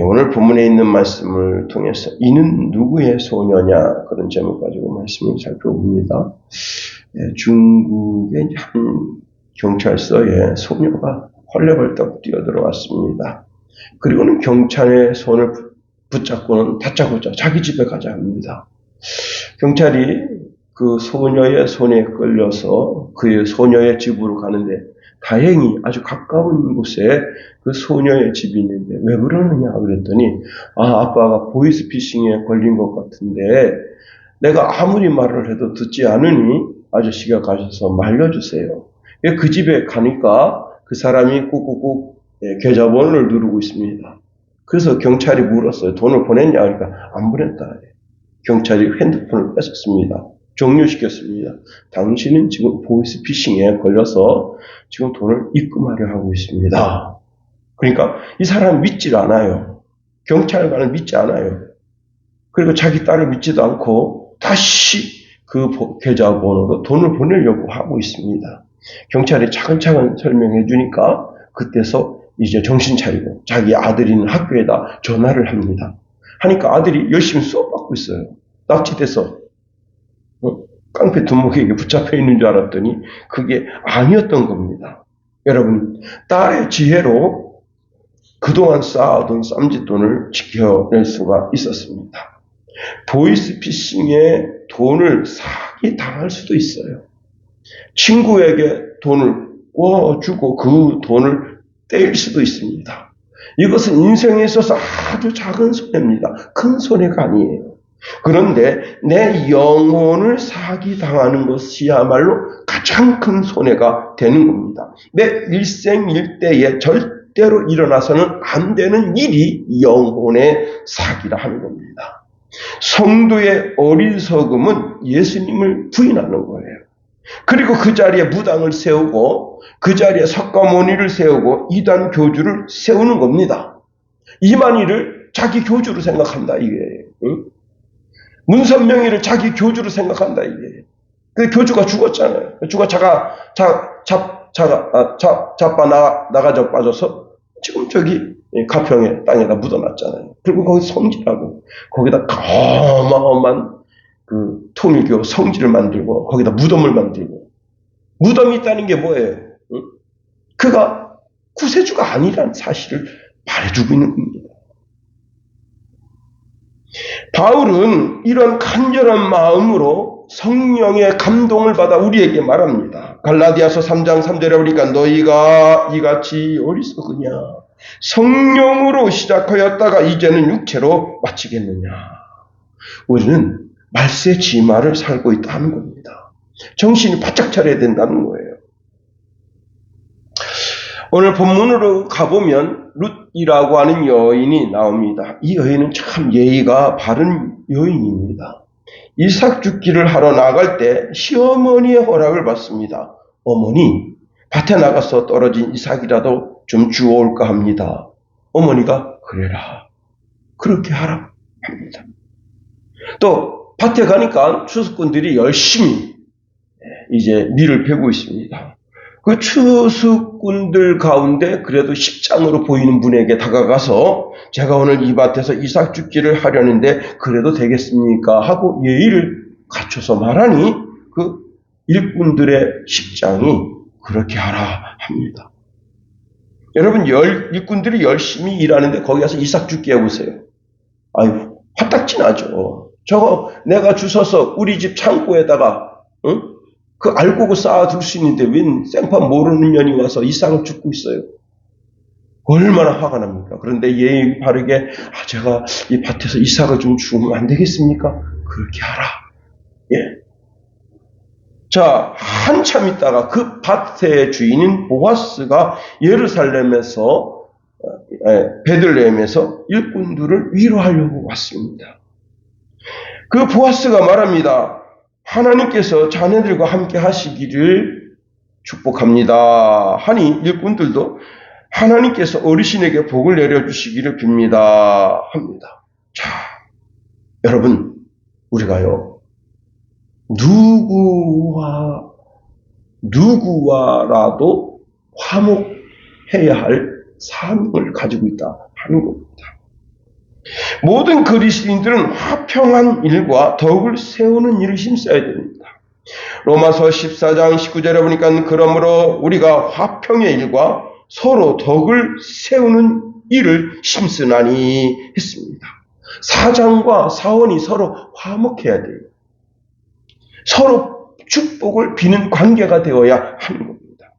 오늘 본문에 있는 말씀을 통해서 이는 누구의 소녀냐 그런 제목 가지고 말씀을 살펴봅니다. 중국의 한 경찰서에 소녀가 헐레벌떡 뛰어들어왔습니다. 그리고는 경찰의 손을 붙잡고는 다짜고짜 자기 집에 가자 합니다. 경찰이 그 소녀의 손에 끌려서 그 소녀의 집으로 가는데 다행히 아주 가까운 곳에 그 소녀의 집이 있는데 왜 그러느냐 그랬더니 아빠가 보이스피싱에 걸린 것 같은데 내가 아무리 말을 해도 듣지 않으니 아저씨가 가셔서 말려주세요. 그 집에 가니까 그 사람이 꾹꾹꾹 계좌번호를 누르고 있습니다. 그래서 경찰이 물었어요. 돈을 보냈냐? 그러니까 안 보냈다. 경찰이 핸드폰을 뺏었습니다. 종료시켰습니다. 당신은 지금 보이스피싱에 걸려서 지금 돈을 입금하려 하고 있습니다. 그러니까 이 사람 믿질 않아요. 경찰관을 믿지 않아요. 그리고 자기 딸을 믿지도 않고 다시 그 계좌번호로 돈을 보내려고 하고 있습니다. 경찰이 차근차근 설명해 주니까 그때서 이제 정신 차리고 자기 아들이 있는 학교에다 전화를 합니다. 하니까 아들이 열심히 수업받고 있어요. 납치돼서 깡패 두목에게 붙잡혀 있는 줄 알았더니 그게 아니었던 겁니다. 여러분, 딸의 지혜로 그동안 쌓아둔 쌈짓돈을 지켜낼 수가 있었습니다. 보이스피싱에 돈을 사기 당할 수도 있어요. 친구에게 돈을 꿔주고 그 돈을 떼일 수도 있습니다. 이것은 인생에 있어서 아주 작은 손해입니다. 큰 손해가 아니에요. 그런데 내 영혼을 사기당하는 것이야말로 가장 큰 손해가 되는 겁니다. 내 일생일대에 절대로 일어나서는 안 되는 일이 영혼의 사기라 하는 겁니다. 성도의 어리석음은 예수님을 부인하는 거예요. 그리고 그 자리에 무당을 세우고 그 자리에 석가모니를 세우고 이단 교주를 세우는 겁니다. 이만희를 자기 교주로 생각한다 이게. 문선명이를 자기 교주로 생각한다 이게. 그 교주가 죽었잖아요. 교주가 자빠 나가져 빠져서 지금 저기 가평의 땅에다 묻어놨잖아요. 그리고 거기 성지라고 거기다 어마어마한 그 통일교 성지를 만들고 거기다 무덤을 만들고 무덤이 있다는 게 뭐예요? 그가 구세주가 아니라는 사실을 말해주고 있는 겁니다. 바울은 이런 간절한 마음으로 성령의 감동을 받아 우리에게 말합니다. 갈라디아서 3장 3절에 보니까 너희가 이같이 어리석으냐 성령으로 시작하였다가 이제는 육체로 마치겠느냐. 우리는 말세 지마를 살고 있다는 겁니다. 정신이 바짝 차려야 된다는 거예요. 오늘 본문으로 가보면 룻이라고 하는 여인이 나옵니다. 이 여인은 참 예의가 바른 여인입니다. 이삭 죽기를 하러 나갈 때 시어머니의 허락을 받습니다. 어머니, 밭에 나가서 떨어진 이삭이라도 좀 주워올까 합니다. 어머니가 그래라. 그렇게 하라 합니다. 또 밭에 가니까 추수꾼들이 열심히 이제 밀을 베고 있습니다. 그 추수꾼들 가운데 그래도 십장으로 보이는 분에게 다가가서 제가 오늘 이 밭에서 이삭 죽기를 하려는데 그래도 되겠습니까? 하고 예의를 갖춰서 말하니 그 일꾼들의 십장이 그렇게 하라 합니다. 여러분 일꾼들이 열심히 일하는데 거기 가서 이삭 죽기 해보세요. 아유 화딱지나죠. 저거 내가 주워서 우리 집 창고에다가 그 알고고 쌓아둘 수 있는데 웬 생판 모르는 년이 와서 이삭을 죽고 있어요. 얼마나 화가 납니까? 그런데 예의 바르게 제가 이 밭에서 이삭을 좀 주우면 안 되겠습니까? 그렇게 하라. 예. 자, 한참 있다가 그 밭의 주인인 보아스가 예루살렘에서 베들레헴에서 일꾼들을 위로하려고 왔습니다. 그 보아스가 말합니다. 하나님께서 자네들과 함께 하시기를 축복합니다. 하니 일꾼들도 하나님께서 어르신에게 복을 내려주시기를 빕니다. 합니다. 자, 여러분, 우리가요, 누구와라도 화목해야 할 사명을 가지고 있다 하는 겁니다. 모든 그리스도인들은 화평한 일과 덕을 세우는 일을 힘써야 됩니다. 로마서 14장 19절에 보니까 그러므로 우리가 화평의 일과 서로 덕을 세우는 일을 힘쓰나니 했습니다. 사장과 사원이 서로 화목해야 돼요. 서로 축복을 비는 관계가 되어야 하는 겁니다.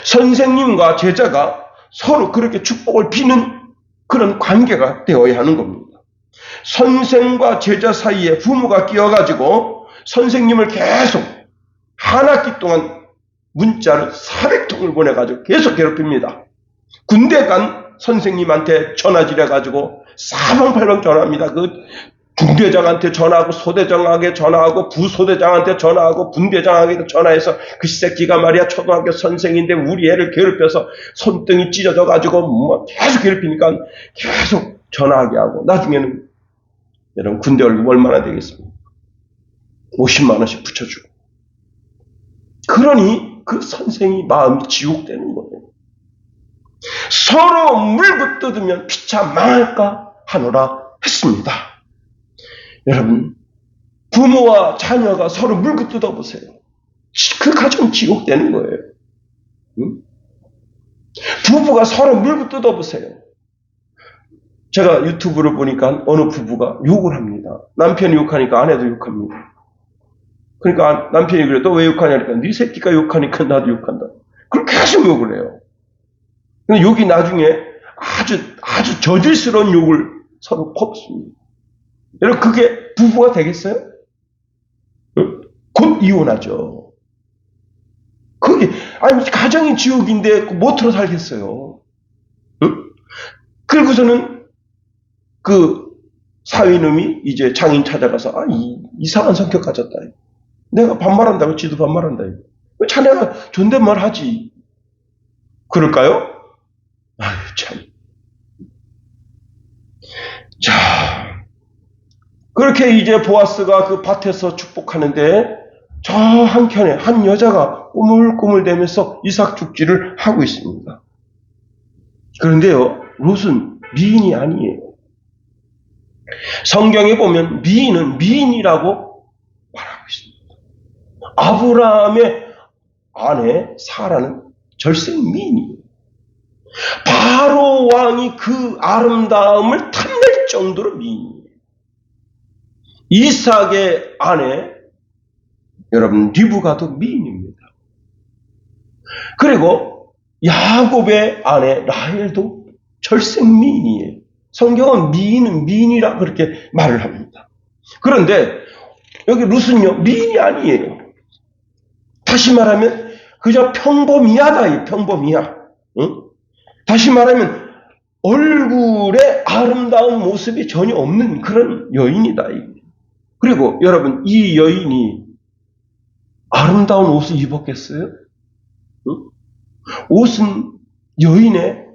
선생님과 제자가 서로 그렇게 축복을 비는 그런 관계가 되어야 하는 겁니다. 선생과 제자 사이에 부모가 끼어가지고 선생님을 계속 한 학기 동안 문자를 400통을 보내가지고 계속 괴롭힙니다. 군대 간 선생님한테 전화질해가지고 사방팔방 전화합니다. 그 중대장한테 전화하고 소대장에게 전화하고 부소대장한테 전화하고 분대장에게 전화해서 그 새끼가 말이야 초등학교 선생인데 우리 애를 괴롭혀서 손등이 찢어져가지고 뭐 계속 괴롭히니까 계속 전화하게 하고 나중에는 여러분 군대 월급 얼마나 되겠습니까? 50만 원씩 붙여주고. 그러니 그 선생이 마음이 지옥되는 거예요. 서로 물고 뜯으면 피차 망할까 하노라 했습니다. 여러분, 부모와 자녀가 서로 물고 뜯어보세요. 그 가정 지옥되는 거예요. 응? 부부가 서로 물고 뜯어보세요. 제가 유튜브를 보니까 어느 부부가 욕을 합니다. 남편이 욕하니까 아내도 욕합니다. 그러니까 남편이 그래, 또 왜 욕하냐니까, 네 새끼가 욕하니까 나도 욕한다. 그렇게 계속 욕을 해요. 근데 욕이 나중에 아주 저질스러운 욕을 서로 퍼붓습니다. 여러분, 그게 부부가 되겠어요? 응? 곧 이혼하죠. 그게, 아니, 가정이 지옥인데 못 틀어 살겠어요. 응? 그리고서는 그 사위놈이 이제 장인 찾아가서, 이상한 성격 가졌다. 내가 반말한다고 지도 반말한다. 왜 자네가 존댓말 하지? 그럴까요? 아유, 참. 자, 그렇게 이제 보아스가 그 밭에서 축복하는데 저 한켠에 한 여자가 꾸물꾸물대면서 이삭 축지를 하고 있습니다. 그런데요, 롯은 미인이 아니에요. 성경에 보면 미인은 미인이라고 말하고 있습니다. 아브라함의 아내 사라는 절세 미인이에요. 바로 왕이 그 아름다움을 탐낼 정도로 미인이에요. 이삭의 아내 여러분 리브가도 미인입니다. 그리고 야곱의 아내 라헬도 절세 미인이에요. 성경은 미인은 미인이라 그렇게 말을 합니다. 그런데 여기 룻은요 미인이 아니에요. 다시 말하면 그저 평범이하다. 평범이야. 응? 다시 말하면 얼굴에 아름다운 모습이 전혀 없는 그런 여인이다. 그리고 여러분 이 여인이 아름다운 옷을 입었겠어요? 응? 옷은 여인의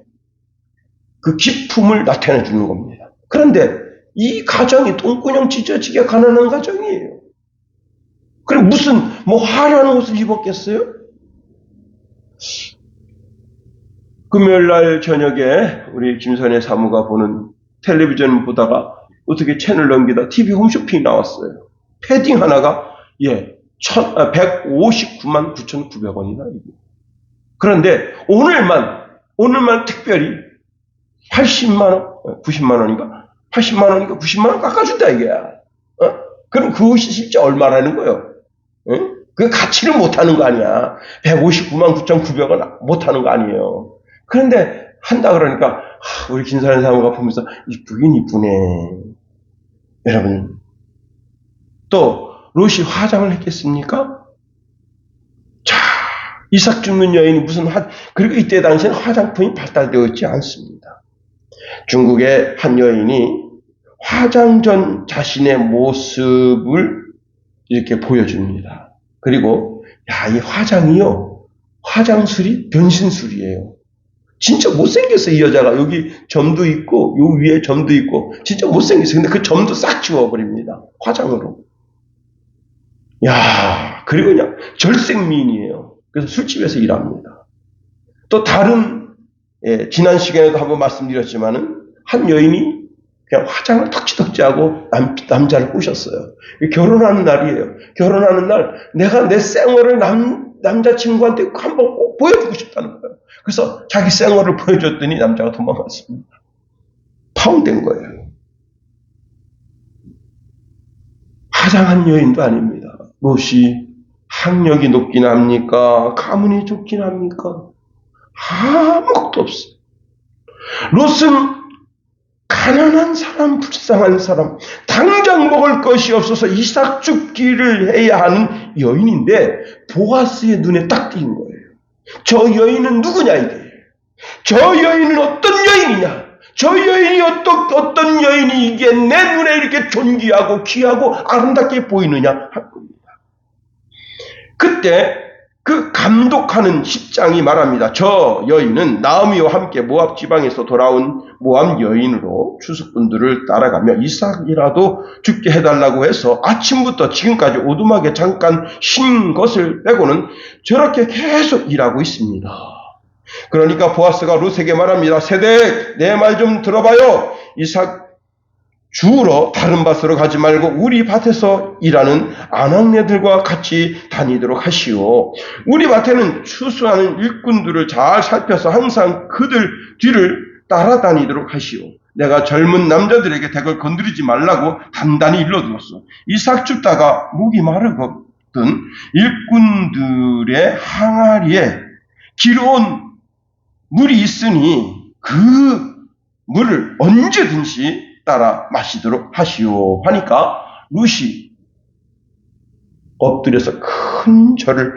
그 기품을 나타내 주는 겁니다. 그런데 이 가정이 똥구녕 찢어지게 가난한 가정이에요. 그리고 무슨 뭐 화려한 옷을 입었겠어요? 금요일날 저녁에 우리 김선혜 사무가 보는 텔레비전 보다가 어떻게 채널 넘기다 TV 홈쇼핑이 나왔어요. 패딩 하나가 159만 9,900원이다. 그런데 오늘만 특별히 80만 원, 90만 원인가? 80만 원인가 90만 원 깎아준다 이게야. 그럼 그 옷이 실제 얼마라는 거예요? 그 가치를 못하는 거 아니야. 159만 9,900원 못하는 거 아니에요. 그런데 한다 그러니까 우리 김선혜 사무가 보면서 이쁘긴 이쁘네. 여러분 또 롯이 화장을 했겠습니까? 자, 이삭 죽는 여인이 무슨 그리고 이때 당시에는 화장품이 발달되어 있지 않습니다. 중국의 한 여인이 화장 전 자신의 모습을 이렇게 보여줍니다. 그리고 이 화장이요, 화장술이 변신술이에요. 진짜 못생겼어요. 이 여자가 여기 점도 있고 요 위에 점도 있고 진짜 못생겼어요. 근데 그 점도 싹 지워버립니다. 화장으로. 그리고 그냥 절생미인이에요. 그래서 술집에서 일합니다. 또 다른 지난 시간에도 한번 말씀드렸지만은 한 여인이 그냥 화장을 덕지덕지하고 남자를 꼬셨어요. 결혼하는 날이에요. 결혼하는 날 내가 내 생얼을 남자친구한테 한번 꼭 보여주고 싶다는 거예요. 그래서 자기 생얼을 보여줬더니 남자가 도망갔습니다. 파혼된 거예요. 화장한 여인도 아닙니다. 롯이 학력이 높긴 합니까? 가문이 좋긴 합니까? 아무것도 없어요. 롯은 가난한 사람, 불쌍한 사람, 당장 먹을 것이 없어서 이삭 줍기를 해야 하는 여인인데 보아스의 눈에 딱 띈 거예요. 저 여인은 누구냐 이게. 저 여인은 어떤 여인이냐. 저 여인이 어떤 여인이 이게 내 눈에 이렇게 존귀하고 귀하고 아름답게 보이느냐 할 겁니다. 그때 그 감독하는 10장이 말합니다. 저 여인은 나오미와 함께 모압 지방에서 돌아온 모압 여인으로 추수꾼들을 따라가며 이삭이라도 죽게 해달라고 해서 아침부터 지금까지 오두막에 잠깐 쉰 것을 빼고는 저렇게 계속 일하고 있습니다. 그러니까 보아스가 롯에게 말합니다. 세댁, 내 말 좀 들어봐요. 이삭 주우러 다른 밭으로 가지 말고 우리 밭에서 일하는 아낙네들과 같이 다니도록 하시오. 우리 밭에는 추수하는 일꾼들을 잘 살펴서 항상 그들 뒤를 따라다니도록 하시오. 내가 젊은 남자들에게 댁을 건드리지 말라고 단단히 일러두었어. 이삭 줍다가 목이 마르거든 일꾼들의 항아리에 기러온 물이 있으니 그 물을 언제든지 따라 마시도록 하시오 하니까 롯이 엎드려서 큰 절을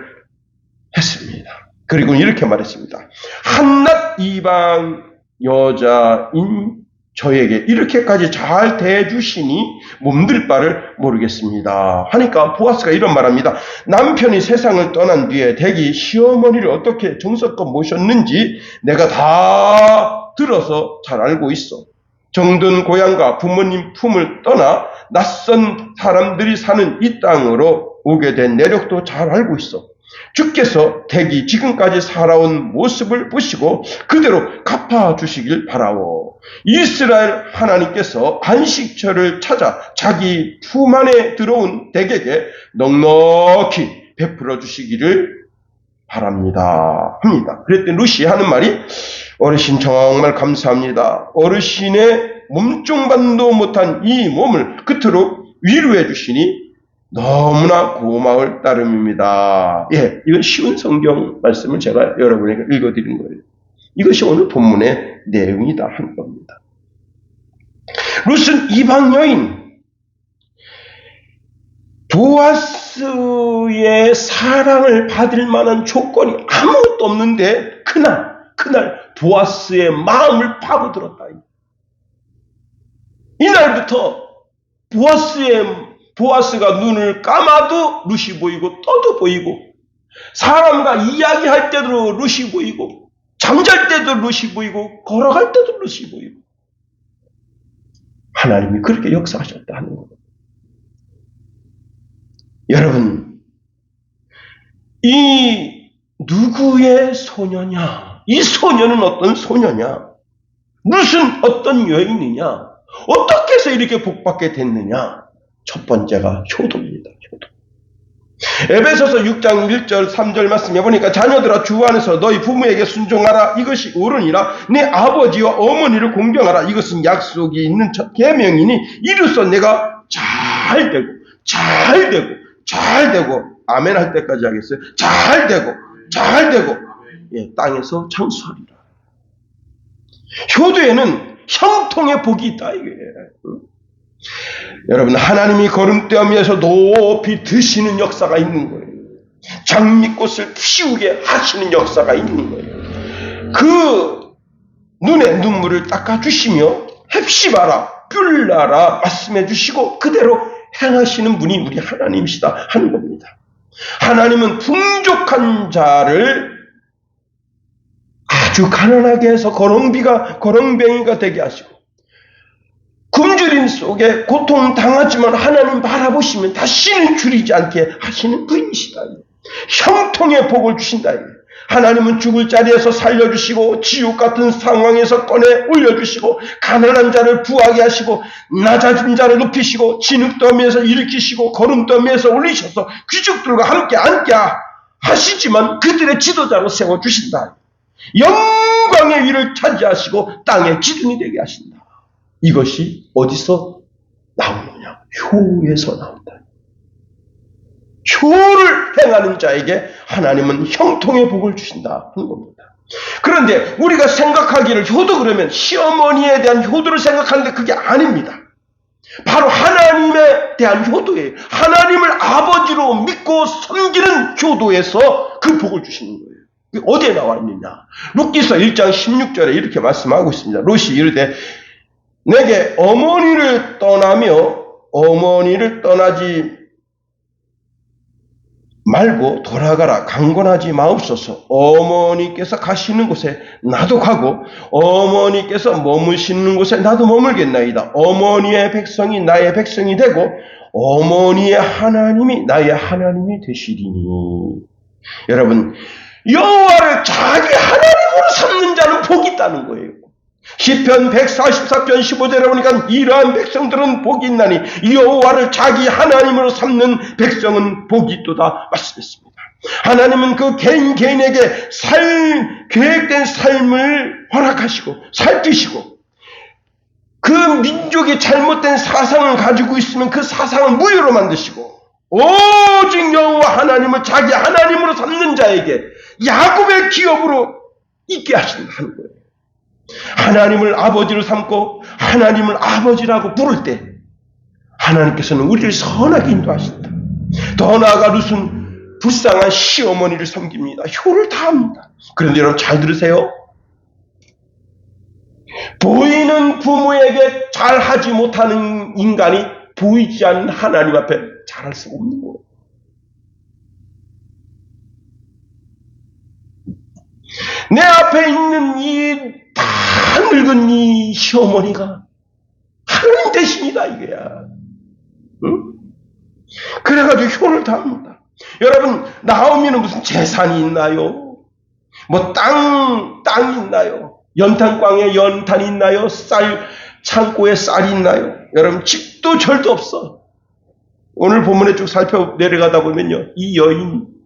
했습니다. 그리고 이렇게 말했습니다. 한낱 이방 여자인 저에게 이렇게까지 잘 대해주시니 몸둘 바를 모르겠습니다 하니까 보아스가 이런 말합니다. 남편이 세상을 떠난 뒤에 댁이 시어머니를 어떻게 정성껏 모셨는지 내가 다 들어서 잘 알고 있어. 정든 고향과 부모님 품을 떠나 낯선 사람들이 사는 이 땅으로 오게 된 내력도 잘 알고 있어. 주께서 댁이 지금까지 살아온 모습을 보시고 그대로 갚아주시길 바라오. 이스라엘 하나님께서 안식처를 찾아 자기 품 안에 들어온 댁에게 넉넉히 베풀어 주시기를 바랍니다 합니다. 그랬더니 롯이 하는 말이 어르신 정말 감사합니다. 어르신의 몸종반도 못한 이 몸을 그토록 위로해 주시니 너무나 고마울 따름입니다. 예, 이건 쉬운 성경 말씀을 제가 여러분에게 읽어드리는 거예요. 이것이 오늘 본문의 내용이다 하는 겁니다. 롯은 이방 여인, 보아스의 사랑을 받을 만한 조건이 아무것도 없는데 그날 보아스의 마음을 파고들었다. 이날부터 보아스가 눈을 감아도 롯이 보이고 떠도 보이고 사람과 이야기할 때도 롯이 보이고 잠잘 때도 롯이 보이고 걸어갈 때도 롯이 보이고 하나님이 그렇게 역사하셨다 하는 겁니다. 여러분, 이 누구의 소녀냐? 이 소녀는 어떤 소녀냐? 무슨 어떤 여인이냐? 어떻게 해서 이렇게 복받게 됐느냐? 첫 번째가 효도입니다. 효도. 에베소서 6장 1절 3절 말씀해 보니까 자녀들아 주 안에서 너희 부모에게 순종하라. 이것이 옳으니라. 내 아버지와 어머니를 공경하라. 이것은 약속이 있는 첫 계명이니 이로써 내가 잘 되고 아멘 할 때까지 하겠어요. 잘 되고 예, 땅에서 장수하리라. 효도에는 형통의 복이 있다 이거예요. 여러분, 하나님이 거름대하면서 높이 드시는 역사가 있는 거예요. 장미꽃을 피우게 하시는 역사가 있는 거예요. 그 눈에 눈물을 닦아주시며 heb시바라 뿔나라 말씀해 주시고 그대로 행하시는 분이 우리 하나님이시다 하는 겁니다. 하나님은 풍족한 자를 아주 가난하게 해서 거렁뱅이가 되게 하시고 굶주림 속에 고통당하지만 하나님 바라보시면 다시는 줄이지 않게 하시는 분이시다. 형통의 복을 주신다. 하나님은 죽을 자리에서 살려주시고 지옥 같은 상황에서 꺼내 올려주시고 가난한 자를 부하게 하시고 낮아진 자를 높이시고 진흙더미에서 일으키시고 거름더미에서 올리셔서 귀족들과 함께 앉게 하시지만 그들의 지도자로 세워주신다. 영광의 위를 차지하시고 땅의 기둥이 되게 하신다. 이것이 어디서 나오느냐? 효에서 나온다. 효를 행하는 자에게 하나님은 형통의 복을 주신다 하는 겁니다. 그런데 우리가 생각하기를 효도 그러면 시어머니에 대한 효도를 생각하는데 그게 아닙니다. 바로 하나님에 대한 효도예요. 하나님을 아버지로 믿고 섬기는 효도에서 그 복을 주시는 거예요. 어디에 나와 있느냐? 룻기서 1장 16절에 이렇게 말씀하고 있습니다. 롯이 이르되 내게 어머니를 떠나며 어머니를 떠나지 말고 돌아가라. 강권하지 마옵소서. 어머니께서 가시는 곳에 나도 가고 어머니께서 머무시는 곳에 나도 머물겠나이다. 어머니의 백성이 나의 백성이 되고 어머니의 하나님이 나의 하나님이 되시리니. 여러분, 여호와를 자기 하나님으로 삼는 자는 복이 있다는 거예요. 시편 144편 15절에 보니까 이러한 백성들은 복이 있나니 여호와를 자기 하나님으로 삼는 백성은 복이 있도다 말씀했습니다. 하나님은 그 개인에게 계획된 삶을 허락하시고 살피시고 그 민족이 잘못된 사상을 가지고 있으면 그 사상을 무효로 만드시고 오직 여호와 하나님을 자기 하나님으로 삼는 자에게 야곱의 기업으로 있게 하신다는 거예요. 하나님을 아버지로 삼고 하나님을 아버지라고 부를 때 하나님께서는 우리를 선하게 인도하신다. 더 나아가 룻은 불쌍한 시어머니를 섬깁니다. 효를 다합니다. 그런데 여러분 잘 들으세요. 보이는 부모에게 잘하지 못하는 인간이 보이지 않는 하나님 앞에 잘할 수가 없는 거예요. 내 앞에 있는 이 다 늙은 이 시어머니가 하나님 대신이다 이거야. 응? 그래가지고 효를 다합니다. 여러분, 나오미는 무슨 재산이 있나요? 뭐 땅이 있나요? 연탄광에 연탄이 있나요? 창고에 쌀이 있나요? 여러분, 집도 절도 없어. 오늘 본문에 쭉 내려가다 보면요,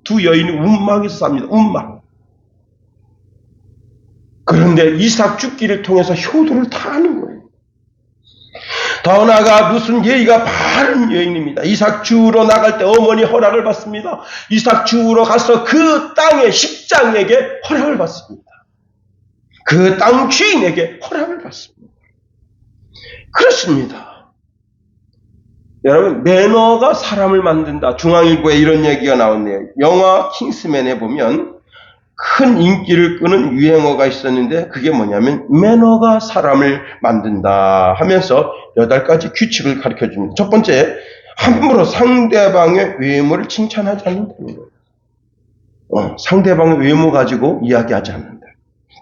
두 여인이 운막에서 삽니다. 운막. 그런데 이삭 죽기를 통해서 효도를 다하는 거예요. 더 나아가 룻은 예의가 바른 여인입니다. 이삭 주우러 나갈 때 어머니 허락을 받습니다. 이삭 주우러 가서 그 땅의 십장에게 허락을 받습니다. 그 땅 주인에게 허락을 받습니다. 그렇습니다. 여러분, 매너가 사람을 만든다. 중앙일보에 이런 얘기가 나왔네요. 영화 킹스맨에 보면 큰 인기를 끄는 유행어가 있었는데 그게 뭐냐면 매너가 사람을 만든다 하면서 8가지 규칙을 가르쳐줍니다. 첫 번째, 함부로 상대방의 외모를 칭찬하지 않는다는 거예요. 상대방의 외모 가지고 이야기하지 않는다.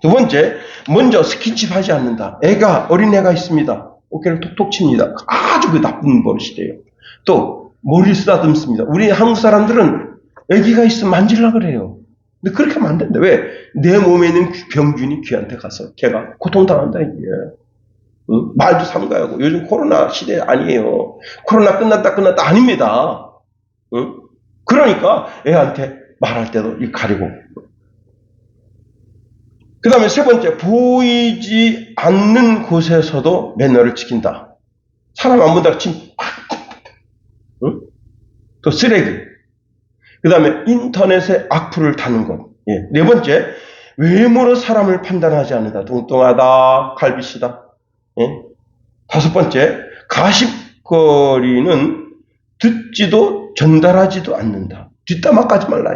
두 번째, 먼저 스킨십 하지 않는다. 어린애가 있습니다. 어깨를 톡톡 칩니다. 아주 그 나쁜 버릇이래요. 또 머리를 쓰다듬습니다. 우리 한국 사람들은 아기가 있으면 만지려고 그래요. 근데 그렇게 하면 안 된다. 왜? 내 몸에 있는 병균이 귀한테 가서 걔가 고통당한다 이게. 응? 말도 삼가하고. 요즘 코로나 시대 아니에요. 코로나 끝났다 아닙니다. 응? 그러니까 애한테 말할 때도 이 가리고. 그 다음에 세 번째, 보이지 않는 곳에서도 매너를 지킨다. 사람 안 본다고 침 응? 또 쓰레기. 그 다음에 인터넷에 악플을 다는 것. 네 번째, 외모로 사람을 판단하지 않는다. 뚱뚱하다, 갈비시다. 다섯 번째, 가십거리는 듣지도 전달하지도 않는다. 뒷담화까지 말라.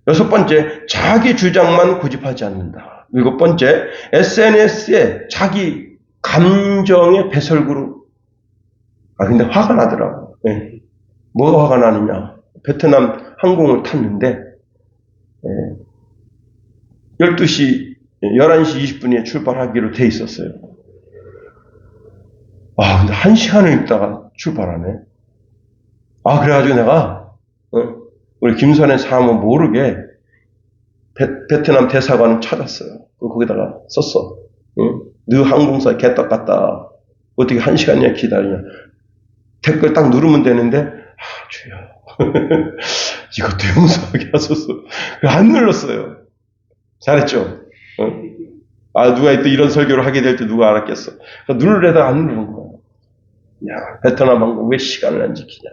여섯 번째, 자기 주장만 고집하지 않는다. 일곱 번째, SNS에 자기 감정의 배설구로. 근데 화가 나더라고. 뭐가 화가 나느냐. 베트남 항공을 탔는데 11시 20분에 출발하기로 돼 있었어요. 근데 1시간을 있다가 출발하네. 그래가지고 내가 우리 김선의 사람은 모르게 베트남 대사관을 찾았어요. 거기다가 썼어. 응? 너 항공사 개떡 같다. 어떻게 1시간이나 기다리냐. 댓글 딱 누르면 되는데, 주여. 이것도 용서하게 하소서. 안 눌렀어요. 잘했죠? 누가 또 이런 설교를 하게 될 때 누가 알았겠어. 누르려다가 안 누르는 거야. 야, 베트남 항공 왜 시간을 안 지키냐.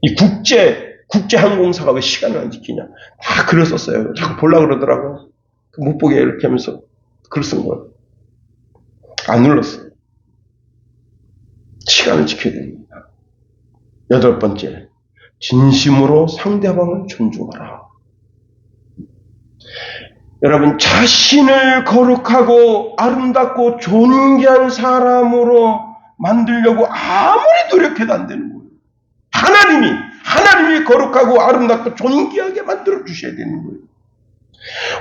이 국제 항공사가 왜 시간을 안 지키냐. 다 글을 썼어요. 자꾸 보려고 그러더라고. 못 보게 이렇게 하면서 글을 쓴 거예요. 안 눌렀어요. 시간을 지켜야 됩니다. 8번째, 진심으로 상대방을 존중하라. 여러분, 자신을 거룩하고 아름답고 존귀한 사람으로 만들려고 아무리 노력해도 안 되는 거예요. 하나님이 거룩하고 아름답고 존귀하게 만들어 주셔야 되는 거예요.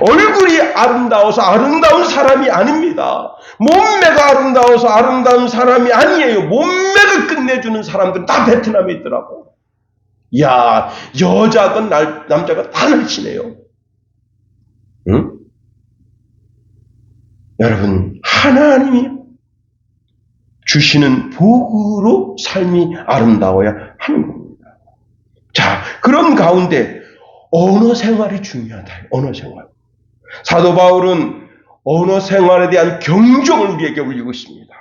얼굴이 아름다워서 아름다운 사람이 아닙니다. 몸매가 아름다워서 아름다운 사람이 아니에요. 몸매가 끝내주는 사람들은 다 베트남에 있더라고. 야, 여자건 남자가 다 날씬해요. 응? 여러분, 하나님이 주시는 복으로 삶이 아름다워야 하는 겁니다. 자, 그런 가운데 언어 생활이 중요하다. 언어 생활. 사도 바울은 언어 생활에 대한 경종을 우리에게 울리고 있습니다.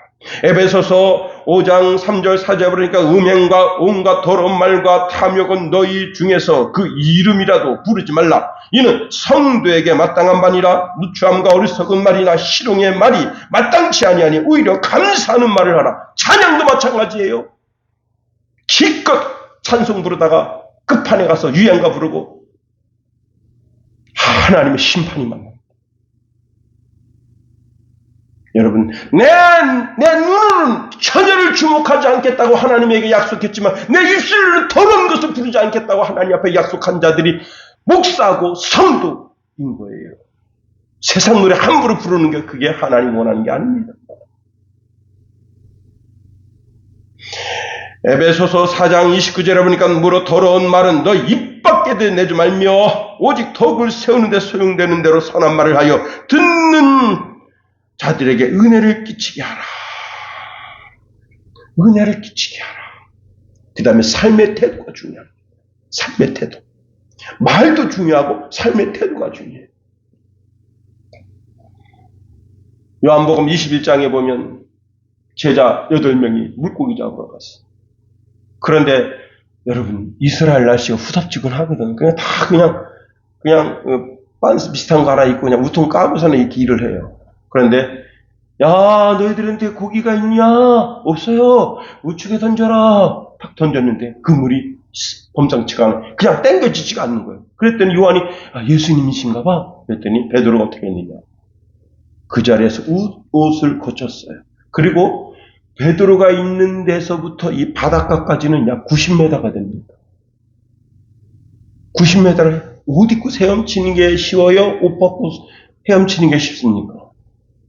에베소서 5장 3절 4절 그러니까 음행과 온갖 더러운 말과 탐욕은 너희 중에서 그 이름이라도 부르지 말라. 이는 성도에게 마땅한 바니라. 누추함과 어리석은 말이나 희롱의 말이 마땅치 아니하니 오히려 감사하는 말을 하라. 찬양도 마찬가지예요. 기껏 찬송 부르다가 끝판에 가서 유행가 부르고 하나님의 심판이 만납니다. 여러분, 내 눈으로는 처녀를 주목하지 않겠다고 하나님에게 약속했지만 내 입술로는 더러운 것을 부르지 않겠다고 하나님 앞에 약속한 자들이 목사고 성도인 거예요. 세상 노래 함부로 부르는 게 그게 하나님 원하는 게 아닙니다. 에베소서 4장 29절에 보니까 무릇 더러운 말은 너 입 밖에 내지 말며 오직 덕을 세우는 데 소용되는 대로 선한 말을 하여 듣는 자들에게 은혜를 끼치게 하라. 은혜를 끼치게 하라. 그 다음에 삶의 태도가 중요합니다. 삶의 태도. 말도 중요하고 삶의 태도가 중요해요. 요한복음 21장에 보면 제자 8명이 물고기 잡으러 갔어요. 그런데 여러분, 이스라엘 날씨가 후덥지근하거든. 그냥 반스 비슷한 거 하나 입고 그냥 우통 까고서는 이렇게 일을 해요. 그런데 야, 너희들한테 고기가 있냐? 없어요. 우측에 던져라. 탁 던졌는데 그 물이 범상치가 않아요. 그냥 땡겨지지가 않는 거예요. 그랬더니 요한이 예수님이신가 봐. 그랬더니 베드로가 어떻게 했느냐. 그 자리에서 옷을 고쳤어요. 그리고 베드로가 있는 데서부터 이 바닷가까지는 약 90m가 됩니다. 90m를 옷 입고 헤엄치는 게 쉬워요? 옷 벗고 헤엄치는 게 쉽습니까?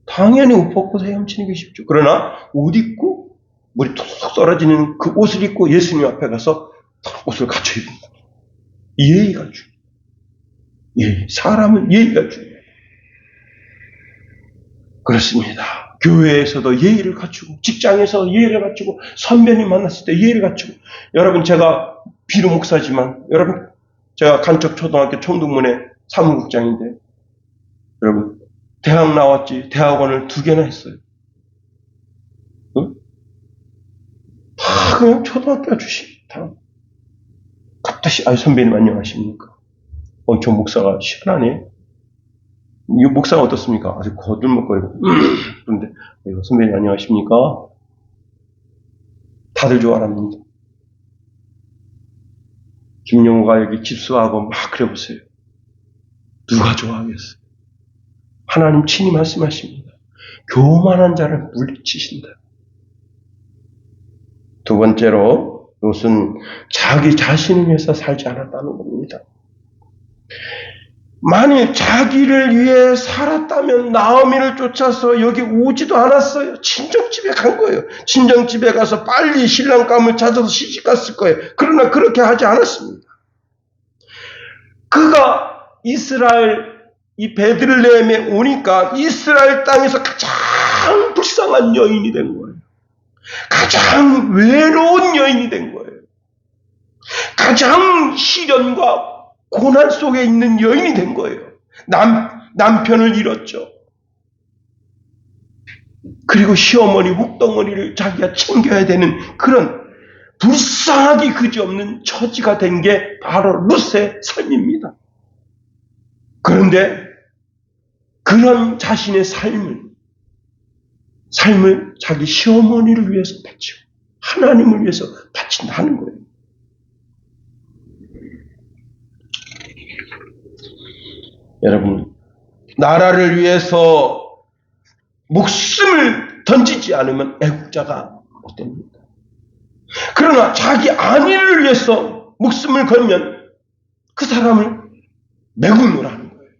당연히 옷 벗고 헤엄치는 게 쉽죠. 그러나 옷 입고 물이 툭툭 떨어지는 그 옷을 입고 예수님 앞에 가서 옷을 갖춰 입는다. 예의가 중요해요. 사람은 예의가 중요해요. 그렇습니다. 교회에서도 예의를 갖추고 직장에서 예의를 갖추고 선배님 만났을 때 예의를 갖추고 여러분 제가 비료 목사지만 여러분 제가 간첩초등학교 청동문에 사무국장인데 여러분 대학 나왔지 대학원을 2개나 했어요. 응? 다 그냥 초등학교 아저씨 다 갑자기 선배님 안녕하십니까? 저 목사가 시원하네. 이 목사가 어떻습니까? 아주 거들먹거리고 그런데 선배님 안녕하십니까? 다들 좋아합니다. 김영우가 여기 집수하고 막 그래보세요. 누가 좋아하겠어요? 하나님 친히 말씀하십니다. 교만한 자를 물리치신다. 2번째로 롯은 자기 자신을 위해서 살지 않았다는 겁니다. 만일 자기를 위해 살았다면 나오미를 쫓아서 여기 오지도 않았어요. 친정집에 간 거예요. 친정집에 가서 빨리 신랑감을 찾아서 시집갔을 거예요. 그러나 그렇게 하지 않았습니다. 그가 이스라엘 이 베들레헴에 오니까 이스라엘 땅에서 가장 불쌍한 여인이 된 거예요. 가장 외로운 여인이 된 거예요. 가장 시련과 고난 속에 있는 여인이 된 거예요. 남편을 잃었죠. 그리고 시어머니 묵덩어리를 자기가 챙겨야 되는 그런 불쌍하기 그지없는 처지가 된 게 바로 룻의 삶입니다. 그런데 그런 자신의 삶을 자기 시어머니를 위해서 바치고 하나님을 위해서 바친다는 거예요. 여러분, 나라를 위해서 목숨을 던지지 않으면 애국자가 못 됩니다. 그러나 자기 안위를 위해서 목숨을 걸면 그 사람을 매국노라는 거예요.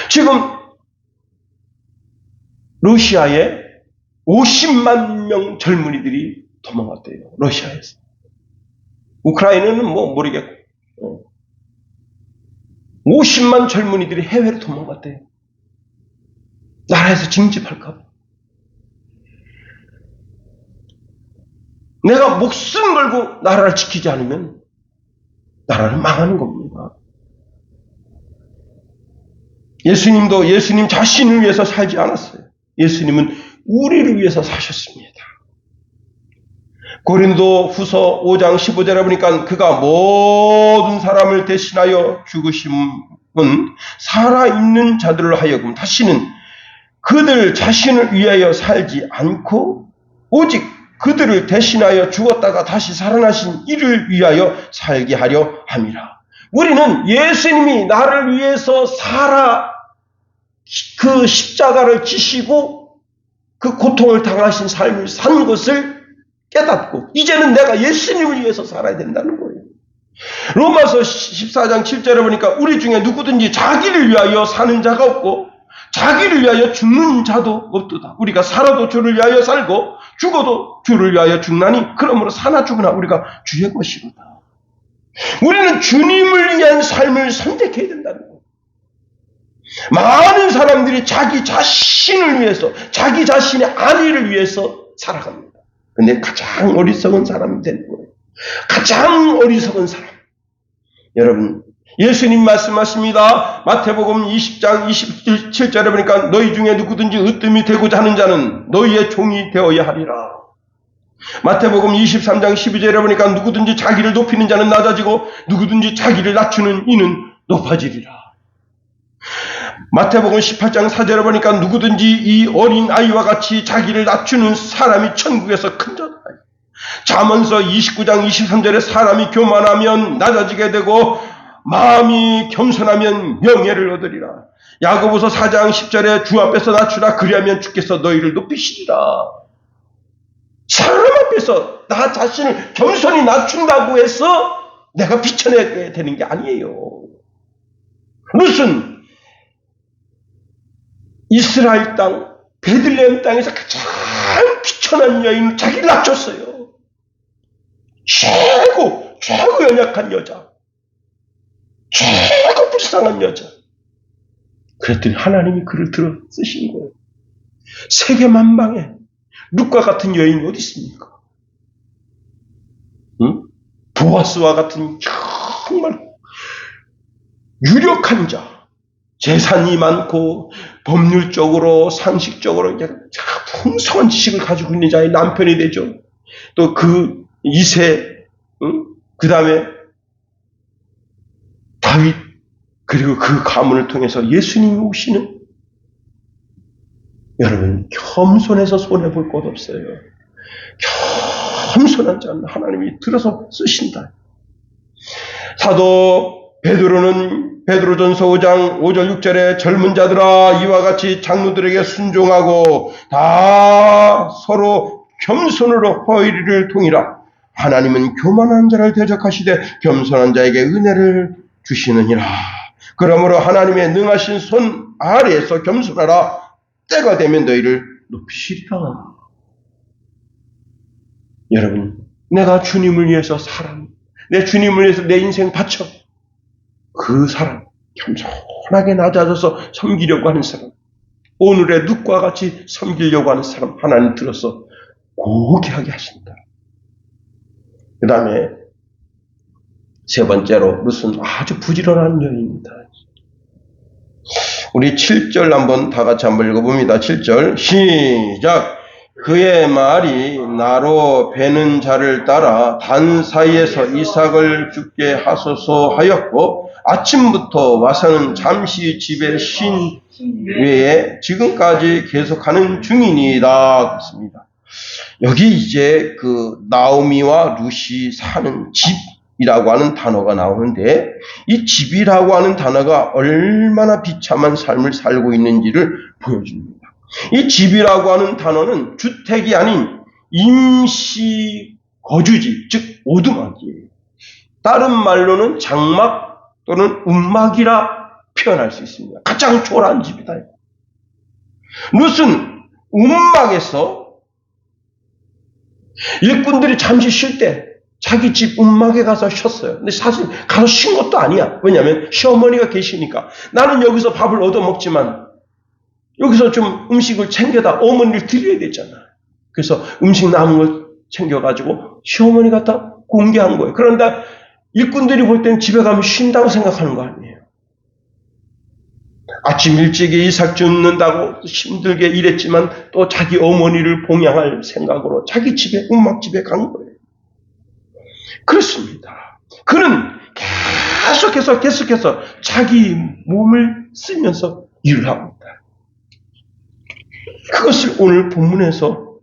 지금 러시아에 50만 명 젊은이들이 도망갔대요. 러시아에서. 우크라이나는 모르겠고 50만 젊은이들이 해외로 도망갔대요. 나라에서 징집할까 봐. 내가 목숨 걸고 나라를 지키지 않으면 나라는 망하는 겁니다. 예수님도 예수님 자신을 위해서 살지 않았어요. 예수님은 우리를 위해서 사셨습니다. 고린도 후서 5장 15절에 보니까 그가 모든 사람을 대신하여 죽으심은 살아있는 자들로 하여금 다시는 그들 자신을 위하여 살지 않고 오직 그들을 대신하여 죽었다가 다시 살아나신 이를 위하여 살게 하려 함이라. 우리는 예수님이 나를 위해서 그 십자가를 지시고 그 고통을 당하신 삶을 산 것을 깨닫고 이제는 내가 예수님을 위해서 살아야 된다는 거예요. 로마서 14장 7절에 보니까 우리 중에 누구든지 자기를 위하여 사는 자가 없고 자기를 위하여 죽는 자도 없도다. 우리가 살아도 주를 위하여 살고 죽어도 주를 위하여 죽나니 그러므로 사나 죽으나 우리가 주의 것이로다. 우리는 주님을 위한 삶을 선택해야 된다는 거예요. 많은 사람들이 자기 자신을 위해서 자기 자신의 안위를 위해서 살아갑니다. 근데 가장 어리석은 사람이 되는 거예요. 가장 어리석은 사람. 여러분, 예수님 말씀하십니다. 마태복음 20장 27절에 보니까 너희 중에 누구든지 으뜸이 되고자 하는 자는 너희의 종이 되어야 하리라. 마태복음 23장 12절에 보니까 누구든지 자기를 높이는 자는 낮아지고 누구든지 자기를 낮추는 이는 높아지리라. 마태복음 18장 4절에 보니까 누구든지 이 어린 아이와 같이 자기를 낮추는 사람이 천국에서 큰 자다. 잠언서 29장 23절에 사람이 교만하면 낮아지게 되고 마음이 겸손하면 명예를 얻으리라. 야고보서 4장 10절에 주 앞에서 낮추라 그리하면 주께서 너희를 높이시리라. 사람 앞에서 나 자신을 겸손히 낮춘다고 해서 내가 비춰내게 되는 게 아니에요. 룻은 이스라엘 땅 베들레헴 땅에서 가장 비천한 여인을 자기를 낮췄어요. 최고 연약한 여자, 최고 불쌍한 여자. 그랬더니 하나님이 그를 들어 쓰신 거예요. 세계 만방에 룻과 같은 여인이 어디 있습니까? 응? 보아스와 같은 정말 유력한 자, 재산이 많고 법률적으로 상식적으로 풍성한 지식을 가지고 있는 자의 남편이 되죠. 또 그 이세, 그 다음에 다윗, 그리고 그 가문을 통해서 예수님이 오시는, 여러분 겸손해서 손해볼 것 없어요. 겸손한 자는 하나님이 들어서 쓰신다. 사도 베드로는 베드로전서 5장 5절 6절에 젊은 자들아 이와 같이 장로들에게 순종하고 다 서로 겸손으로 허의를 통이라. 하나님은 교만한 자를 대적하시되 겸손한 자에게 은혜를 주시느니라. 그러므로 하나님의 능하신 손 아래에서 겸손하라. 때가 되면 너희를 높이시리라. 여러분, 내가 주님을 위해서 살아. 내 주님을 위해서 내 인생 바쳐. 그 사람, 겸손하게 낮아져서 섬기려고 하는 사람, 오늘의 눕과 같이 섬기려고 하는 사람 하나님 들어서 고귀하게 하신다. 그 다음에 세 번째로 룻은 아주 부지런한 여인입니다. 우리 7절 한번 다 같이 한번 읽어봅니다. 7절 시작. 그의 말이 나로 베는 자를 따라 단 사이에서 이삭을 죽게 하소서 하였고 아침부터 와서는 잠시 집에 쉰 외에 지금까지 계속하는 중이니이다. 그렇습니다. 여기 이제 그 나오미와 룻이 사는 집이라고 하는 단어가 나오는데 이 집이라고 하는 단어가 얼마나 비참한 삶을 살고 있는지를 보여줍니다. 이 집이라고 하는 단어는 주택이 아닌 임시 거주지, 즉 오두막이에요. 다른 말로는 장막 또는 움막이라 표현할 수 있습니다. 가장 초라한 집이다. 룻은 움막에서 일꾼들이 잠시 쉴 때 자기 집 움막에 가서 쉬었어요. 근데 사실 가서 쉰 것도 아니야. 왜냐하면 시어머니가 계시니까 나는 여기서 밥을 얻어먹지만 여기서 좀 음식을 챙겨다 어머니를 드려야 되잖아. 그래서 음식 남은 걸 챙겨가지고 시어머니 갖다 공개한 거예요. 그런데 일꾼들이 볼 때는 집에 가면 쉰다고 생각하는 거 아니에요. 아침 일찍에 이삭 줍는다고 힘들게 일했지만 또 자기 어머니를 봉양할 생각으로 자기 집에 움막집에 간 거예요. 그렇습니다. 그는 계속해서 자기 몸을 쓰면서 일을 합니다. 그것을 오늘 본문에서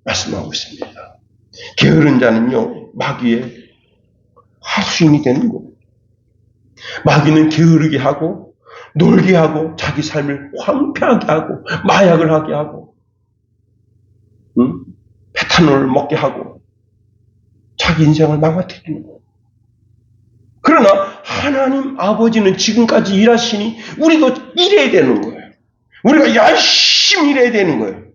말씀하고 있습니다. 게으른 자는요, 마귀의 하수인이 되는 거예요. 마귀는 게으르게 하고, 놀게 하고, 자기 삶을 황폐하게 하고, 마약을 하게 하고, 페타놀을 먹게 하고, 자기 인생을 망가뜨리는 거예요. 그러나 하나님 아버지는 지금까지 일하시니 우리도 일해야 되는 거예요. 우리가 열심히 일해야 되는 거예요.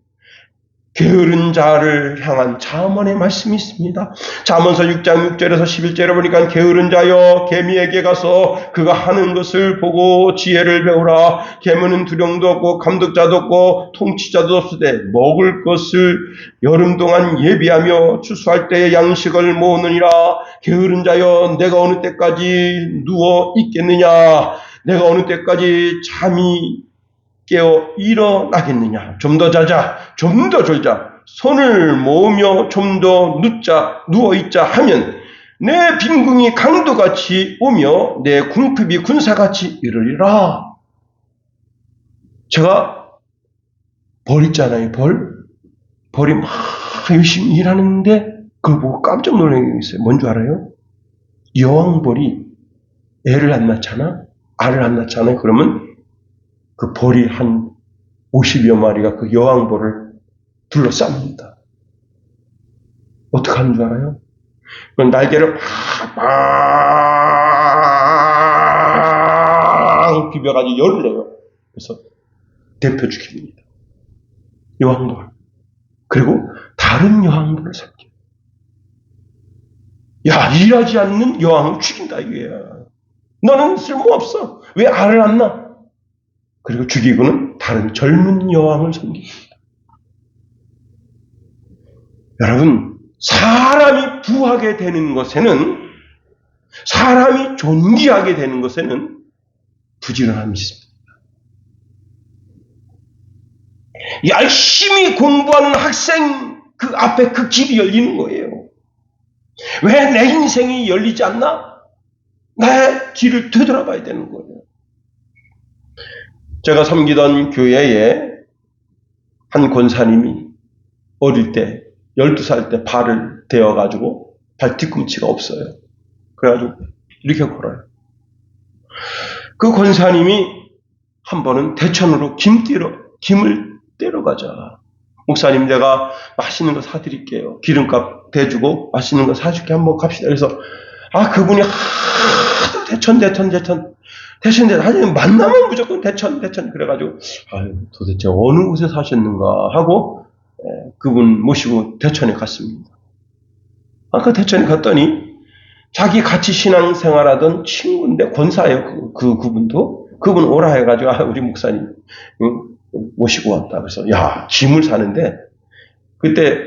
게으른 자를 향한 잠언의 말씀이 있습니다. 잠언서 6장 6절에서 11절에 보니까 게으른 자여 개미에게 가서 그가 하는 것을 보고 지혜를 배우라. 개미는 두령도 없고 감독자도 없고 통치자도 없으되 먹을 것을 여름 동안 예비하며 추수할 때에 양식을 모으느니라. 게으른 자여 내가 어느 때까지 누워 있겠느냐. 내가 어느 때까지 잠이 깨어 일어나겠느냐. 좀 더 자자, 좀 더 졸자, 손을 모으며 좀 더 눕자, 누워있자 하면 내 빈궁이 강도같이 오며 내 궁핍이 군사같이 이르리라. 제가 벌 있잖아요. 벌이 막 열심히 일하는데 그걸 보고 깜짝 놀란 게 있어요. 뭔 줄 알아요? 여왕벌이 애를 안 낳잖아? 알을 안 낳잖아요. 그러면 그 벌이 한 50여 마리가 그 여왕벌을 둘러쌉니다. 어떻게 하는 줄 알아요? 그 날개를 팍 비벼가지고 열을 내요. 그래서 대표 죽입니다. 여왕벌. 그리고 다른 여왕벌을 살게요. 야, 일하지 않는 여왕을 죽인다 이거야. 너는 쓸모없어. 왜 알을 안 낳아? 그리고 죽이고는 다른 젊은 여왕을 섬깁니다. 여러분, 사람이 부하게 되는 것에는, 사람이 존귀하게 되는 것에는 부지런함이 있습니다. 열심히 공부하는 학생 그 앞에 그 길이 열리는 거예요. 왜 내 인생이 열리지 않나? 내 길을 되돌아봐야 되는 거예요. 제가 섬기던 교회에 한 권사님이 어릴 때 12살 때 발을 대어가지고 발 뒤꿈치가 없어요. 그래가지고 이렇게 걸어요. 그 권사님이 한 번은 대천으로 김을 떼러 가자. 목사님 내가 맛있는 거 사드릴게요. 기름값 대주고 맛있는 거 사줄게. 한번 갑시다. 그래서 그분이 하도 대천 하여튼 만나면 무조건 대천 그래가지고 도대체 어느 곳에 사셨는가 하고 그분 모시고 대천에 갔습니다. 아까 대천에 갔더니 자기 같이 신앙생활하던 친구인데 권사예요. 그분도. 그분 오라 해가지고 우리 목사님 모시고 왔다. 그래서 야 짐을 사는데 그때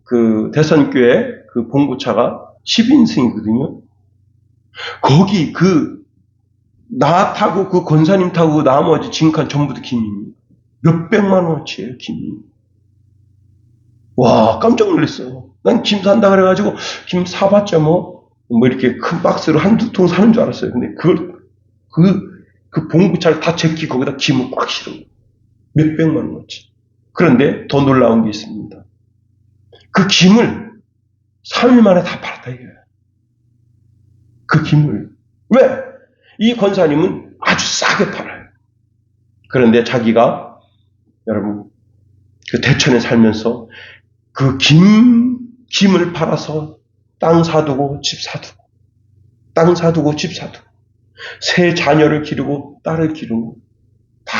그 대선교회 그 봉구차가 10인승이거든요. 거기 나 타고 그 권사님 타고 나머지 짐칸 전부 다 김이 몇백만 원어치예요. 김이. 와 깜짝 놀랐어요. 난 김 산다 그래가지고 김 사봤자 뭐 이렇게 큰 박스로 한두 통 사는 줄 알았어요. 근데 그 봉구차를 다 제끼 거기다 김을 꽉 실은 거예요. 몇백만 원어치. 그런데 더 놀라운 게 있습니다. 그 김을 3일 만에 다 팔았다 이거예요. 그 김을. 왜? 이 권사님은 아주 싸게 팔아요. 그런데 자기가 여러분 그 대천에 살면서 그 김을 팔아서 땅 사두고 집 사두고 땅 사두고 집 사두고 세 자녀를 기르고 딸을 기르고 다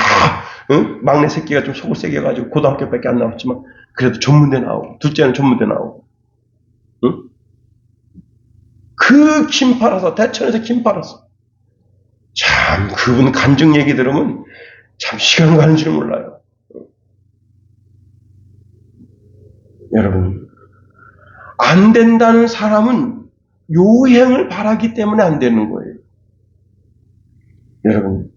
막내 새끼가 좀 속을 세게 해가지고 고등학교밖에 안 나왔지만 그래도 전문대 나오고 둘째는 전문대 나오고 그 김 팔아서 대천에서 김 팔아서 참 그분 간증 얘기 들으면 참 시간 가는 줄 몰라요. 여러분 안 된다는 사람은 요행을 바라기 때문에 안 되는 거예요. 여러분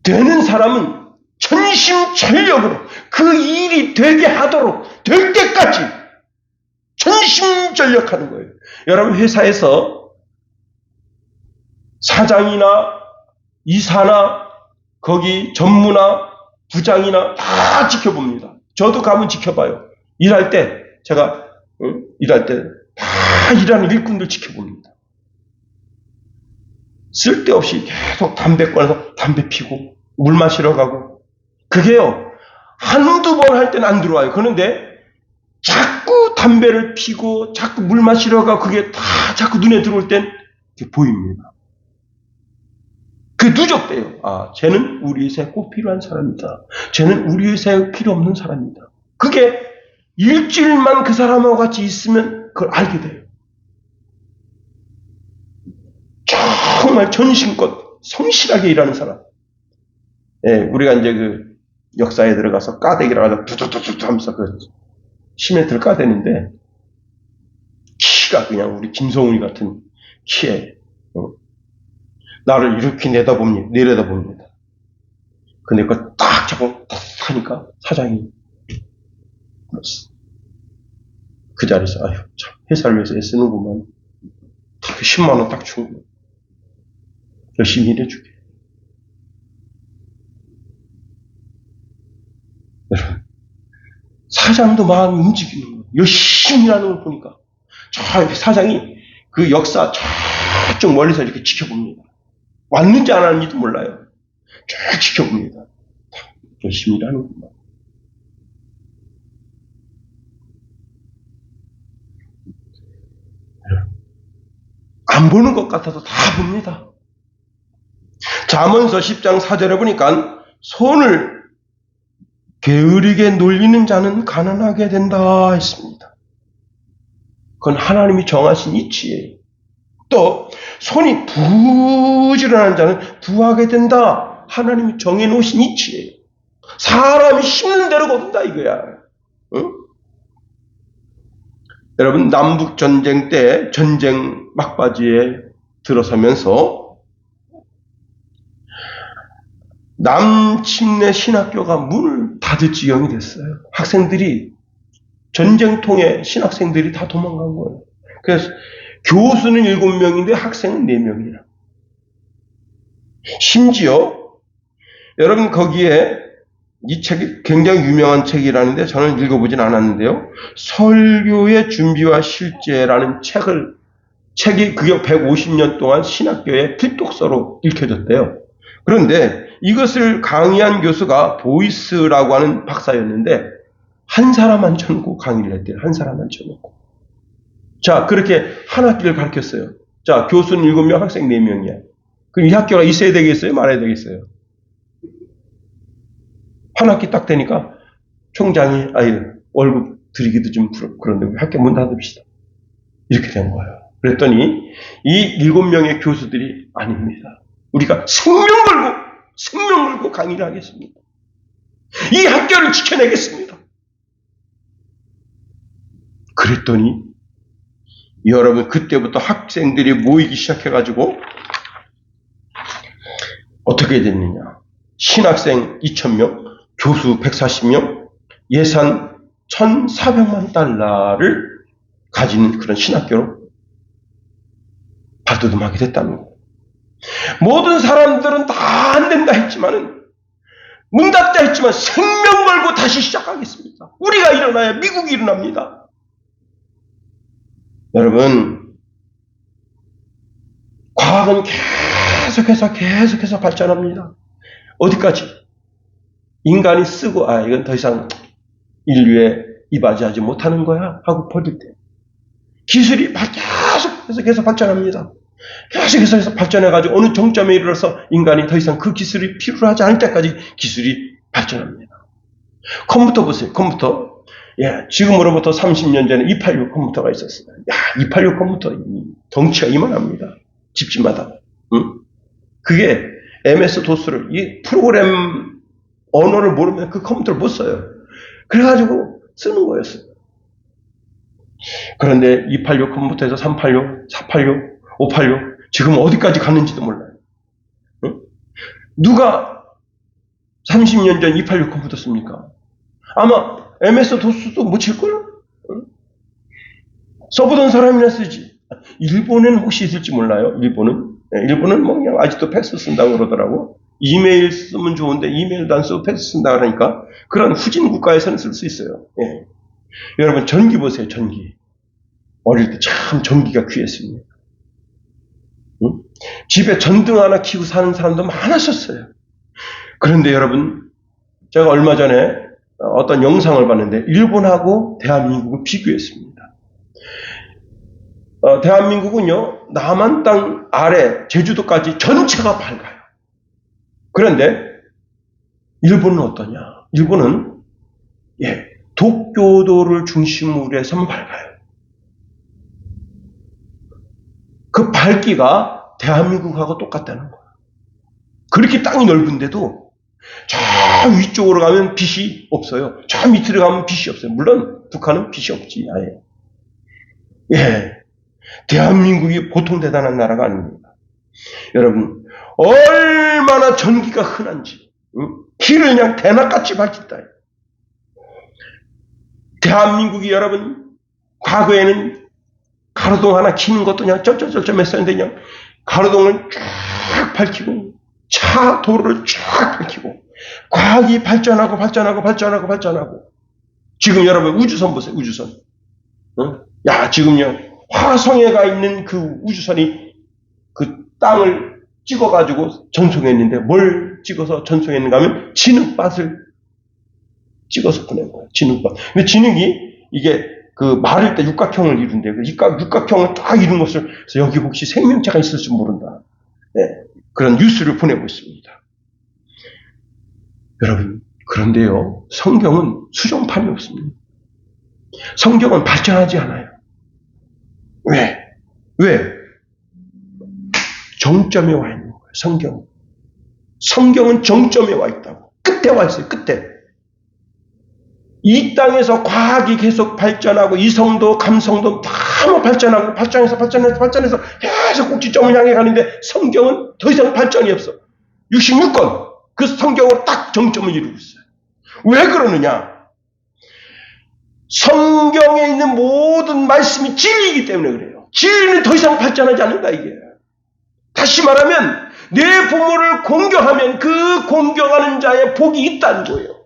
되는 사람은 전심전력으로 그 일이 되게 하도록 될 때까지 전심전력하는 거예요. 여러분 회사에서 사장이나 이사나 거기 전무나 부장이나 다 지켜봅니다. 저도 가면 지켜봐요. 일할 때 제가 일할 때 다 일하는 일꾼들 지켜봅니다. 쓸데없이 계속 담배 꺼내서 담배 피고 물 마시러 가고 그게요 한두 번 할 때는 안 들어와요. 그런데 자꾸 담배를 피고 자꾸 물 마시러 가고 그게 다 자꾸 눈에 들어올 땐 보입니다. 그게 누적돼요. 아, 쟤는 우리 회사에 꼭 필요한 사람이다. 쟤는 우리 회사에 필요 없는 사람이다. 그게 일주일만 그 사람하고 같이 있으면 그걸 알게 돼요. 정말 전심껏 성실하게 일하는 사람. 예, 우리가 이제 그 역사에 들어가서 까대기를 하자 두두두두 하면서 그 시멘트를 까대는데 키가 그냥 우리 김성훈이 같은 키에 나를 이렇게 내려다봅니다. 근데 그걸 딱 잡고 딱 하니까 사장이 그 자리에서 아유 참 회사를 위해서 애쓰는구만. 10만 원 딱 주고 열심히 일해주게. 여러분 사장도 마음이 움직이는 거예요. 열심히 일하는 걸 보니까 저 사장이 그 역사 저쪽 멀리서 이렇게 지켜봅니다. 왔는지 안 왔는지도 몰라요. 쭉 지켜봅니다. 열심히 일하는구만. 안 보는 것 같아도 다 봅니다. 잠언서 10장 4절에 보니까 손을 게으르게 놀리는 자는 가난하게 된다 했습니다. 그건 하나님이 정하신 이치예요. 또 손이 부지런한 자는 부하게 된다. 하나님이 정해놓으신 이치예요. 사람이 심는 대로 거둔다 이거야. 응? 여러분 남북전쟁 때 전쟁 막바지에 들어서면서 남침내 신학교가 문을 닫을 지경이 됐어요. 학생들이 전쟁통에 신학생들이 다 도망간 거예요. 그래서 교수는 7명인데 학생은 4명이야. 심지어 여러분 거기에 이 책이 굉장히 유명한 책이라는데 저는 읽어보진 않았는데요. 설교의 준비와 실제라는 책이 그게 150년 동안 신학교의 필독서로 읽혀졌대요. 그런데 이것을 강의한 교수가 보이스라고 하는 박사였는데 한 사람 앉혀놓고 강의를 했대요. 한 사람 앉혀놓고. 자, 그렇게 한 학기를 가르쳤어요. 자, 교수는 7명, 학생 4명이야. 그럼 이 학교가 있어야 되겠어요? 말아야 되겠어요? 한 학기 딱 되니까 총장이 월급 드리기도 좀 그런데 학교 문 닫읍시다. 이렇게 된 거예요. 그랬더니 이 7명의 교수들이 아닙니다. 우리가 생명 걸고 강의를 하겠습니다. 이 학교를 지켜내겠습니다. 그랬더니 여러분, 그때부터 학생들이 모이기 시작해가지고 어떻게 됐느냐. 신학생 2,000명, 교수 140명, 예산 1,400만 달러를 가지는 그런 신학교로 발돋움하게 됐다는 거예요. 모든 사람들은 다 안 된다 했지만은, 문 닫다 했지만 생명 걸고 다시 시작하겠습니다. 우리가 일어나야 미국이 일어납니다. 여러분, 과학은 계속해서 발전합니다. 어디까지? 인간이 쓰고 이건 더 이상 인류에 이바지하지 못하는 거야 하고 버릴 때 기술이 계속해서 발전합니다. 계속해서 발전해가지고 어느 정점에 이르러서 인간이 더 이상 그 기술이 필요로 하지 않을 때까지 기술이 발전합니다. 컴퓨터 보세요. 컴퓨터. 지금으로부터 30년 전에 286 컴퓨터가 있었어요. 286 컴퓨터 덩치가 이만합니다. 집집마다. 그게 MS-DOS를 이 프로그램 언어를 모르면 그 컴퓨터를 못 써요. 그래가지고 쓰는 거였어요. 그런데 286 컴퓨터에서 386, 486, 586 지금 어디까지 갔는지도 몰라요. 누가 30년 전 286 컴퓨터 씁니까? 아마 MS-DOS도 못 칠걸? 써보던 사람이나 쓰지. 일본은 혹시 있을지 몰라요. 일본은 뭐 그냥 아직도 팩스 쓴다고 그러더라고. 이메일 쓰면 좋은데 이메일도 안 쓰고 팩스 쓴다 그러니까 그런 후진 국가에서는 쓸 수 있어요. 여러분, 전기 보세요. 전기. 어릴 때 참 전기가 귀했습니다. 집에 전등 하나 켜고 사는 사람도 많았었어요. 그런데 여러분, 제가 얼마 전에 어떤 영상을 봤는데 일본하고 대한민국을 비교했습니다. 대한민국은요, 남한 땅 아래 제주도까지 전체가 밝아요. 그런데 일본은 어떠냐? 일본은 도쿄도를 중심으로 해서만 밝아요. 그 밝기가 대한민국하고 똑같다는 거예요. 그렇게 땅이 넓은데도 저 위쪽으로 가면 빛이 없어요. 저 밑으로 가면 빛이 없어요. 물론 북한은 빛이 없지, 아예. 대한민국이 보통 대단한 나라가 아닙니다. 여러분, 얼마나 전기가 흔한지, 길을 그냥 대낮같이 밝힌다. 대한민국이 여러분, 과거에는 가로등 하나 켜는 것도 그냥 쩔쩔쩔쩔했었는데 그냥 가로등을 쫙 밝히고 차 도로를 쫙 밝히고 과학이 발전하고 지금 여러분 우주선 보세요. 우주선. 지금요 화성에 가 있는 그 우주선이 그 땅을 찍어가지고 전송했는데 뭘 찍어서 전송했는가 하면 진흙밭을 찍어서 보낸 거예요. 진흙밭. 근데 진흙이 이게 그 마를 때 육각형을 이룬대요. 육각형을 딱 이룬 것을 그래서 여기 혹시 생명체가 있을 줄 모른다. 그런 뉴스를 보내고 있습니다. 여러분, 그런데요, 성경은 수정판이 없습니다. 성경은 발전하지 않아요. 왜? 정점에 와 있는 거예요. 성경은 정점에 와 있다고. 끝에 와 있어요. 끝에. 이 땅에서 과학이 계속 발전하고 이성도 감성도 다 발전해서 계속 꼭지점을 향해 가는데 성경은 더 이상 발전이 없어. 66권 그 성경으로 딱 정점을 이루고 있어요. 왜 그러느냐? 성경에 있는 모든 말씀이 진리이기 때문에 그래요. 진리는 더 이상 발전하지 않는다 이게. 다시 말하면 내 부모를 공경하면 그 공경하는 자의 복이 있다는 거예요.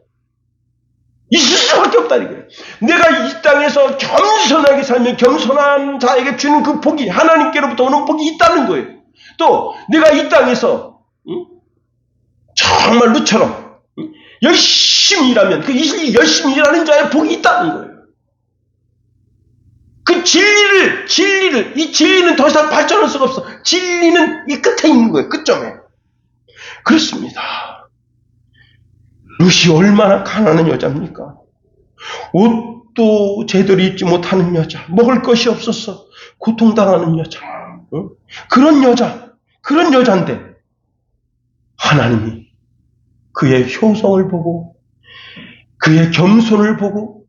있을 수밖에 없다는 거예요. 내가 이 땅에서 겸손하게 살면 겸손한 자에게 주는 그 복이 하나님께로부터 오는 복이 있다는 거예요. 또 내가 이 땅에서 정말 루처럼 열심히 일하면 그 열심히 일하는 자의 복이 있다는 거예요. 그 이 진리는 더 이상 발전할 수가 없어. 진리는 이 끝에 있는 거예요. 끝점에. 그렇습니다. 룻이 얼마나 가난한 여자입니까? 옷 옷도 제대로 입지 못하는 여자, 먹을 것이 없어서 고통당하는 여자, 그런 여자인데 하나님이 그의 효성을 보고 그의 겸손을 보고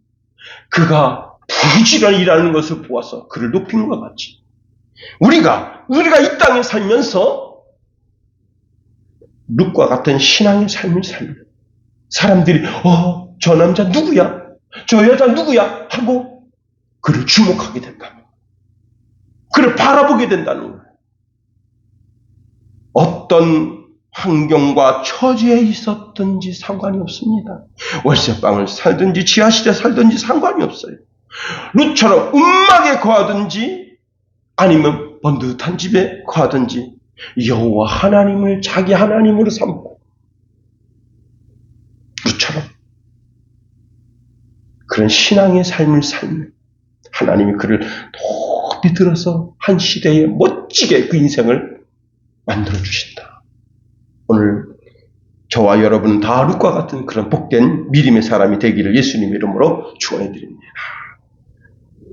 그가 부지런히 일하는 것을 보아서 그를 높인 것 같이 우리가 이 땅에 살면서 룻과 같은 신앙의 삶을 살면 사람들이 저 남자 누구야? 저 여자 누구야? 하고 그를 주목하게 된다는 거예요. 그를 바라보게 된다는 거예요. 어떤 환경과 처지에 있었든지 상관이 없습니다. 월세방을 살든지 지하실에 살든지 상관이 없어요. 룻처럼 음막에 거하든지 아니면 번듯한 집에 거하든지 여호와 하나님을 자기 하나님으로 삼고 룻처럼 그런 신앙의 삶을 살면 하나님이 그를 높이 들어서 한 시대에 멋지게 그 인생을 만들어주신다. 오늘 저와 여러분은 다 룻과 같은 그런 복된 믿음의 사람이 되기를 예수님 이름으로 축원해드립니다.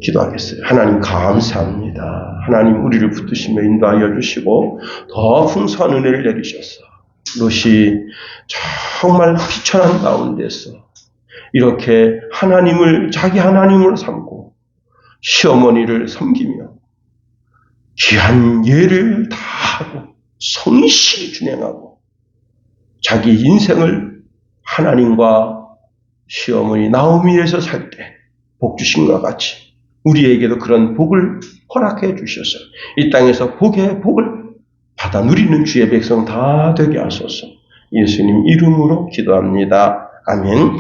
기도하겠어요. 하나님 감사합니다. 하나님 우리를 붙드시며 인도하여 주시고 더 풍성한 은혜를 내리셔서 롯이 정말 비천한 가운데서 이렇게 하나님을 자기 하나님으로 삼고 시어머니를 섬기며 귀한 예를 다하고 성실히 준행하고 자기 인생을 하나님과 시어머니 나오미에서 살 때 복 주신 것 같이 우리에게도 그런 복을 허락해 주셔서 이 땅에서 복의 복을 받아 누리는 주의 백성 다 되게 하소서. 예수님 이름으로 기도합니다. 아멘.